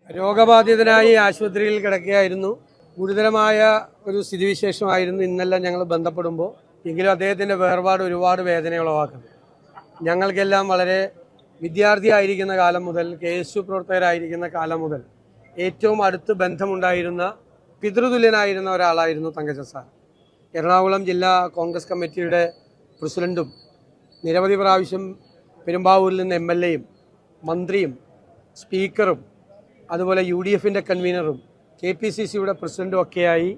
രോഗബാധിതനായി ആശുപത്രിയിൽ കിടക്കുകയായിരുന്നു. ഗുരുതരമായ ഒരു സ്ഥിതിവിശേഷമായിരുന്നു ഇന്നെല്ലാം ഞങ്ങൾ ബന്ധപ്പെടുമ്പോൾ. എങ്കിലും അദ്ദേഹത്തിൻ്റെ വേർപാട് ഒരുപാട് വേദന ഉളവാക്കുന്നു. ഞങ്ങൾക്കെല്ലാം വളരെ വിദ്യാർത്ഥിയായിരിക്കുന്ന കാലം മുതൽ, KSU പ്രവർത്തകരായിരിക്കുന്ന കാലം മുതൽ ഏറ്റവും അടുത്ത് ബന്ധമുണ്ടായിരുന്ന പിതൃതുല്യനായിരുന്ന ഒരാളായിരുന്നു തങ്കച്ചൻ സാർ. എറണാകുളം ജില്ലാ കോൺഗ്രസ് കമ്മിറ്റിയുടെ പ്രസിഡന്റും നിരവധി പ്രാവശ്യം പെരുമ്പാവൂരിൽ നിന്ന് MLAയും മന്ത്രിയും സ്പീക്കറും അതുപോലെ UDFൻ്റെ കൺവീനറും KPCCയുടെ പ്രസിഡന്റും ഒക്കെയായി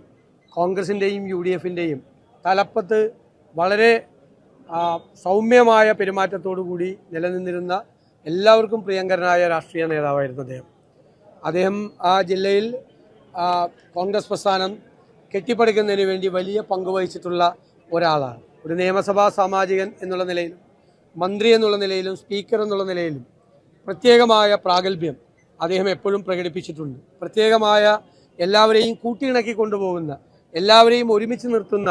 കോൺഗ്രസിൻ്റെയും UDFൻ്റെയും തലപ്പത്ത് വളരെ സൗമ്യമായ പെരുമാറ്റത്തോടുകൂടി നിലനിന്നിരുന്ന എല്ലാവർക്കും പ്രിയങ്കരനായ രാഷ്ട്രീയ നേതാവായിരുന്നു അദ്ദേഹം. ആ ജില്ലയിൽ കോൺഗ്രസ് പ്രസ്ഥാനം കെട്ടിപ്പടുക്കുന്നതിന് വേണ്ടി വലിയ പങ്ക് വഹിച്ചിട്ടുള്ള ഒരാളാണ്. ഒരു നിയമസഭാ സാമാജികൻ എന്നുള്ള നിലയിലും മന്ത്രി എന്നുള്ള നിലയിലും സ്പീക്കർ എന്നുള്ള നിലയിലും പ്രത്യേകമായ പ്രാഗൽഭ്യം അദ്ദേഹം എപ്പോഴും പ്രകടിപ്പിച്ചിട്ടുണ്ട്. പ്രത്യേകമായ എല്ലാവരെയും കൂട്ടിയിണക്കി കൊണ്ടുപോകുന്ന, എല്ലാവരെയും ഒരുമിച്ച് നിർത്തുന്ന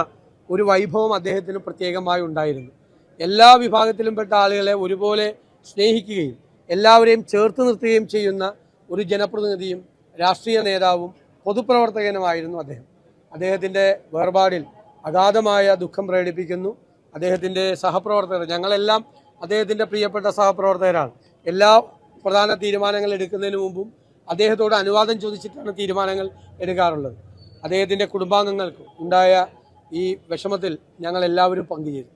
ഒരു വൈഭവം അദ്ദേഹത്തിന് പ്രത്യേകമായി ഉണ്ടായിരുന്നു. എല്ലാ വിഭാഗത്തിലും പെട്ട ആളുകളെ ഒരുപോലെ സ്നേഹിക്കുകയും എല്ലാവരെയും ചേർത്ത് നിർത്തുകയും ചെയ്യുന്ന ഒരു ജനപ്രതിനിധിയും രാഷ്ട്രീയ നേതാവും പൊതുപ്രവർത്തകനുമായിരുന്നു അദ്ദേഹം. അദ്ദേഹത്തിൻ്റെ വേർപാടിൽ അഗാധമായ ദുഃഖം പ്രകടിപ്പിക്കുന്നു. അദ്ദേഹത്തിൻ്റെ സഹപ്രവർത്തകർ, ഞങ്ങളെല്ലാം അദ്ദേഹത്തിൻ്റെ പ്രിയപ്പെട്ട സഹപ്രവർത്തകരാണ്. എല്ലാ പ്രധാന തീരുമാനങ്ങൾ എടുക്കുന്നതിന് മുമ്പും അദ്ദേഹത്തോട് അനുവാദം ചോദിച്ചിട്ടാണ് തീരുമാനങ്ങൾ എടുക്കാറുള്ളത്. അദ്ദേഹത്തിൻ്റെ കുടുംബാംഗങ്ങൾക്ക് ഉണ്ടായ ഈ വിഷമത്തിൽ ഞങ്ങളെല്ലാവരും പങ്കുചേരും.